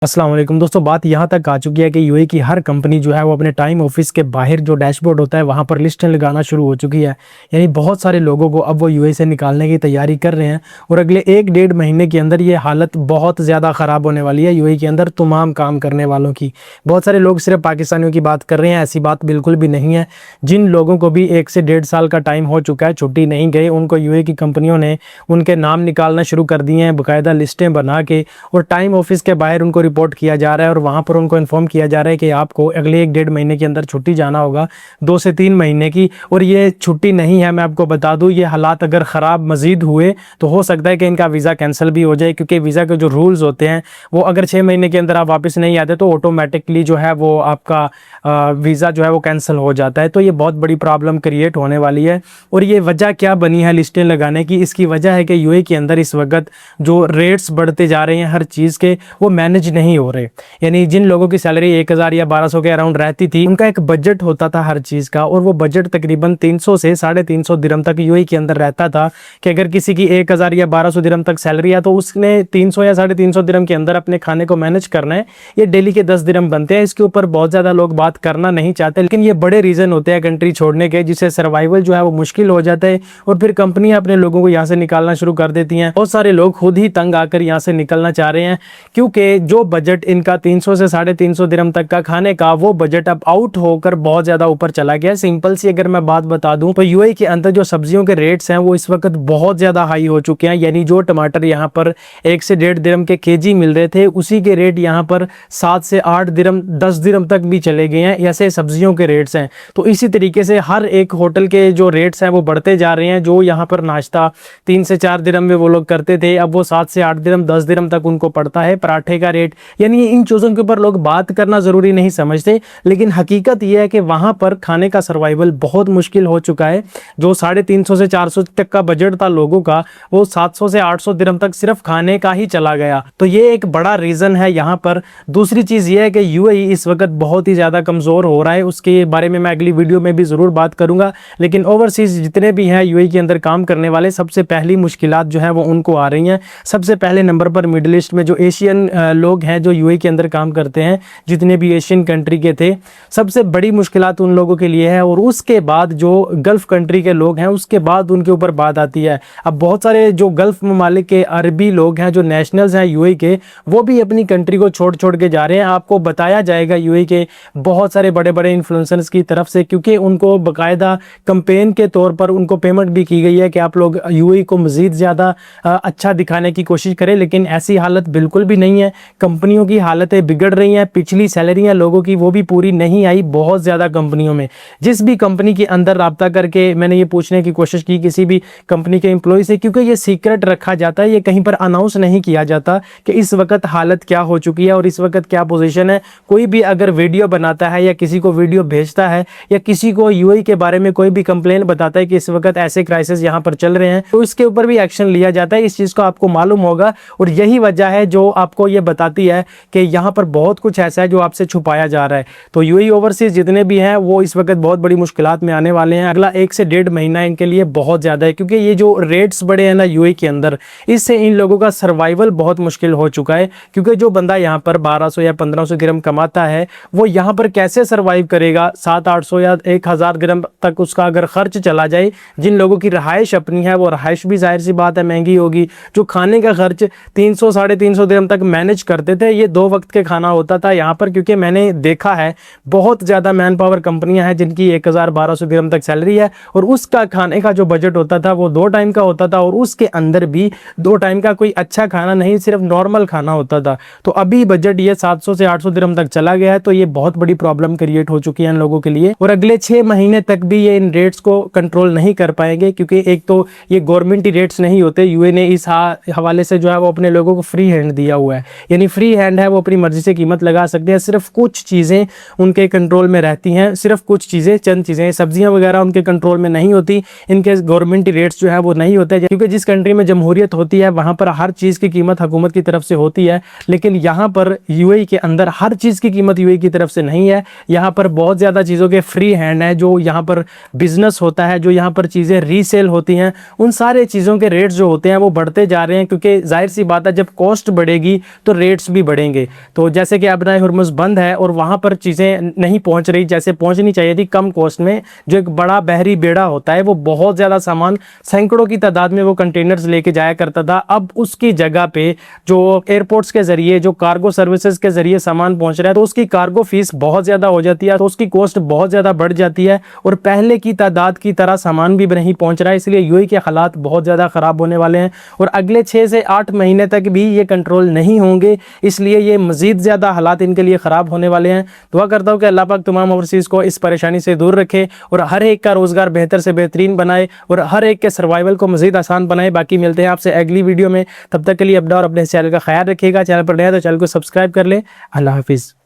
अस्सलाम वालेकुम दोस्तों, बात यहाँ तक आ चुकी है कि यूएई की हर कंपनी जो है वो अपने टाइम ऑफिस के बाहर जो डैशबोर्ड होता है वहाँ पर लिस्टें लगाना शुरू हो चुकी है। यानी बहुत सारे लोगों को अब वो यूएई से निकालने की तैयारी कर रहे हैं और अगले 1-1.5 महीने के अंदर ये हालत बहुत ज़्यादा ख़राब होने वाली है यूएई के अंदर तमाम काम करने वालों की। बहुत सारे लोग सिर्फ पाकिस्तानियों की बात कर रहे हैं, ऐसी बात बिल्कुल भी नहीं है। जिन लोगों को भी 1 से 1.5 साल का टाइम हो चुका है, छुट्टी नहीं गए, उनको यूएई की कंपनियों ने उनके नाम निकालना शुरू कर दिए हैं, बाकायदा लिस्टें बना के, और टाइम ऑफिस के बाहर उनको रिपोर्ट किया जा रहा है और वहाँ पर उनको इन्फॉर्म किया जा रहा है कि आपको अगले 1-1.5 महीने के अंदर छुट्टी जाना होगा, 2 से 3 महीने की। और ये छुट्टी नहीं है, मैं आपको बता दूं, ये हालात अगर ख़राब मज़ीद हुए तो हो सकता है कि इनका वीज़ा कैंसिल भी हो जाए, क्योंकि वीज़ा के जो रूल्स होते हैं वो अगर 6 महीने के अंदर आप वापस नहीं आते तो ऑटोमेटिकली जो है वो आपका वीज़ा जो है वो कैंसिल हो जाता है। तो ये बहुत बड़ी प्रॉब्लम क्रिएट होने वाली है। और ये वजह क्या बनी है लिस्टें लगाने की? इसकी वजह है कि यूएई के अंदर इस वक्त जो रेट्स बढ़ते जा रहे हैं हर चीज़ के, वो मैनेज नहीं हो रहे। यानी जिन लोगों की सैलरी 1000 या 1200 के अराउंड रहती थी, उनका एक बजट होता था हर चीज़ का, और वो बजट तकरीबन 300 से 350 दिरहम तक यूएई के अंदर रहता था कि अगर किसी की 1000 या 1200 दिरहम तक सैलरी है तो उसने 300 या 350 दिरहम के अंदर अपने खाने को मैनेज करना है। ये डेली के 10 दिरहम बनते हैं। इसके ऊपर बहुत ज़्यादा लोग बात करना नहीं चाहते, लेकिन ये बड़े रीज़न होते हैं कंट्री छोड़ने के, जिससे सर्वाइवल जो है वो मुश्किल हो जाता है और फिर कंपनियां अपने लोगों को यहाँ से निकालना शुरू कर देती हैं। बहुत सारे लोग खुद ही तंग आकर यहाँ से निकलना चाह रहे हैं, क्योंकि जो बजट इनका 300 से 350 दिरहम तक का खाने का, वो बजट अब आउट होकर बहुत ज़्यादा ऊपर चला गया है। सिंपल सी अगर मैं बात बता दूं तो यूएई के अंदर जो सब्जियों के रेट्स हैं वो इस वक्त बहुत ज़्यादा हाई हो चुके हैं। यानी जो टमाटर यहाँ पर 1 से 1.5 दिरहम के केजी मिल रहे थे, उसी के रेट यहाँ पर 7 से 8 दिरहम, 10 दिरहम तक भी चले गए हैं। ऐसे सब्जियों के रेट्स हैं। तो इसी तरीके से हर एक होटल के जो रेट्स हैं वो बढ़ते जा रहे हैं। जो यहाँ पर नाश्ता 3 से 4 दिरहम में वो लोग करते थे, अब वो 7 से 8 दिरहम, 10 दिरहम तक उनको पड़ता है पराठे का रेट। यानी इन चीज़ों के ऊपर लोग बात करना ज़रूरी नहीं समझते, लेकिन हकीकत यह है कि वहाँ पर खाने का सर्वाइवल बहुत मुश्किल हो चुका है। जो 350 से 400 तक का बजट था लोगों का, वो 700 से 800 दिरहम तक सिर्फ खाने का ही चला गया। तो ये एक बड़ा रीज़न है यहाँ पर। दूसरी चीज़ ये है कि यूएई इस वक्त बहुत ही ज़्यादा कमज़ोर हो रहा है। उसके बारे में मैं अगली वीडियो में भी ज़रूर बात करूँगा। लेकिन ओवरसीज़ जितने भी हैं यूएई के अंदर काम करने वाले, सबसे पहली मुश्किलात जो है वो उनको आ रही हैं। सबसे पहले नंबर पर मिडिल ईस्ट में जो एशियन लोग हैं जो यूएई के अंदर काम करते हैं, जितने भी एशियन कंट्री के थे, सबसे बड़ी मुश्किलात उन लोगों के लिए है। और उसके बाद जो गल्फ़ कंट्री के लोग हैं, उसके बाद उनके ऊपर बात आती है। अब बहुत सारे जो गल्फ़ ममालिक के अरबी लोग हैं, जो नेशनल्स हैं यूएई के, वो भी अपनी कंट्री को छोड़ छोड़ के जा रहे हैं। आपको बताया जाएगा यूएई के बहुत सारे बड़े बड़े इन्फ्लुएंसर्स की तरफ से, क्योंकि उनको बाकायदा कैंपेन के तौर पर उनको पेमेंट भी की गई है कि आप लोग यूएई को मज़ीद ज़्यादा अच्छा दिखाने की कोशिश करें। लेकिन ऐसी हालत बिल्कुल भी नहीं है। कंपनियों की हालतें बिगड़ रही हैं। पिछली सैलरियाँ लोगों की वो भी पूरी नहीं आई बहुत ज़्यादा कंपनियों में। जिस भी कंपनी के अंदर राब्ता करके मैंने ये पूछने की कोशिश की किसी भी कंपनी के एम्प्लॉय से, क्योंकि ये सीक्रेट रखा जाता है, ये कहीं पर अनाउंस नहीं किया जाता कि इस वक्त हालत क्या हो चुकी है और इस वक्त क्या पोजीशन है। कोई भी अगर वीडियो बनाता है या किसी को वीडियो भेजता है या किसी को यूएई के बारे में कोई भी कंप्लेन बताता है कि इस वक्त ऐसे क्राइसिस यहाँ पर चल रहे हैं, तो इसके ऊपर भी एक्शन लिया जाता है। इस चीज़ को आपको मालूम होगा, और यही वजह है जो आपको ये बताती है कि यहाँ पर बहुत कुछ ऐसा है जो आपसे छुपाया जा रहा है। तो यूएई ओवरसीज जितने भी हैं वो इस वक्त बहुत बड़ी मुश्किलात में आने वाले हैं। अगला 1 से 1.5 महीना इनके लिए बहुत ज़्यादा है, क्योंकि ये जो रेट्स बढ़े हैं ना यूएई के अंदर, इससे इन लोगों का सर्वाइवल बहुत मुश्किल हो चुका है। क्योंकि जो बंदा यहाँ पर 1200 या 1500 दिरहम कमाता है, वो यहाँ पर कैसे सर्वाइव करेगा? 700-800 या 1000 दिरहम तक उसका अगर खर्च चला जाए। जिन लोगों की रहाइश अपनी है, वो रहाइश भी जाहिर सी बात है महंगी होगी। जो खाने का खर्च 300-350 दिरहम तक मैनेज करते थे, ये 2 वक्त के खाना होता था यहाँ पर। क्योंकि मैंने देखा है बहुत ज़्यादा मैन पावर कंपनियां हैं जिनकी 1000-1200 दिरहम तक सैलरी है, और उसका खाने का जो बजट होता था वो 2 टाइम का होता था, और उसके अंदर भी 2 टाइम का कोई अच्छा खाना नहीं, सिर्फ नॉर्मल खाना होता था। तो अभी बजट ये 700 से 800 दिरहम तक चला गया है। तो ये बहुत बड़ी प्रॉब्लम क्रिएट हो चुकी है इन लोगों के लिए, और अगले 6 महीने तक भी ये इन रेट्स को कंट्रोल नहीं कर पाएंगे। क्योंकि एक तो ये गवर्नमेंट ही रेट्स नहीं होते, यूए ने इस हवाले से जो है वो अपने लोगों को फ्री हैंड दिया हुआ है। यानी फ्री हैंड है, वो अपनी मर्जी से कीमत लगा सकते हैं। सिर्फ कुछ चीज़ें उनके कंट्रोल में रहती हैं, सिर्फ कुछ चीज़ें, चंद चीज़ें, सब्जियां वगैरह उनके कंट्रोल में नहीं होती। इनके गवर्नमेंट रेट्स जो है वो नहीं होते, क्योंकि जिस कंट्री में जमहूरियत होती है वहाँ पर हर चीज़ की कीमत हुकूमत की तरफ से होती है। लेकिन यहाँ पर यूएई के अंदर हर चीज़ की कीमत यूएई की तरफ से नहीं है। यहाँ पर बहुत ज़्यादा चीज़ों के फ्री हैंड है। जो यहाँ पर बिजनेस होता है, जो यहाँ पर चीज़ें रीसेल होती हैं, उन सारे चीज़ों के रेट्स जो होते हैं वो बढ़ते जा रहे हैं। क्योंकि जाहिर सी बात है, जब कॉस्ट बढ़ेगी तो रेट्स कॉस्ट भी बढ़ेंगे। तो जैसे कि अपना हुर्मुज़ बंद है और वहाँ पर चीज़ें नहीं पहुँच रही जैसे पहुँचनी चाहिए थी कम कॉस्ट में, जो एक बड़ा बहरी बेड़ा होता है वो बहुत ज़्यादा सामान सैकड़ों की तादाद में वो कंटेनर्स लेके जाया करता था, अब उसकी जगह पे जो एयरपोर्ट्स के ज़रिए जो कार्गो सर्विसेज के ज़रिए सामान पहुँच रहा है तो उसकी कार्गो फीस बहुत ज़्यादा हो जाती है, तो उसकी कॉस्ट बहुत ज़्यादा बढ़ जाती है और पहले की तादाद की तरह सामान भी नहीं पहुँच रहा है। इसलिए यूएई के हालात बहुत ज़्यादा ख़राब होने वाले हैं और अगले 6 से 8 महीने तक भी ये कंट्रोल नहीं होंगे, इसलिए ये मज़ीद ज़्यादा हालात इनके लिए ख़राब होने वाले हैं। दुआ करता हूँ कि अल्लाह पाक तमाम ओवरसीज़ को इस परेशानी से दूर रखे और हर एक का रोज़गार बेहतर से बेहतरीन बनाए और हर एक के सर्वाइवल को मज़ीद आसान बनाए। बाकी मिलते हैं आपसे अगली वीडियो में, तब तक के लिए अपना और अपने चैनल का ख्याल रखिएगा। चैनल पर नया तो चैनल को सब्सक्राइब कर ले। अल्लाह हाफिज़।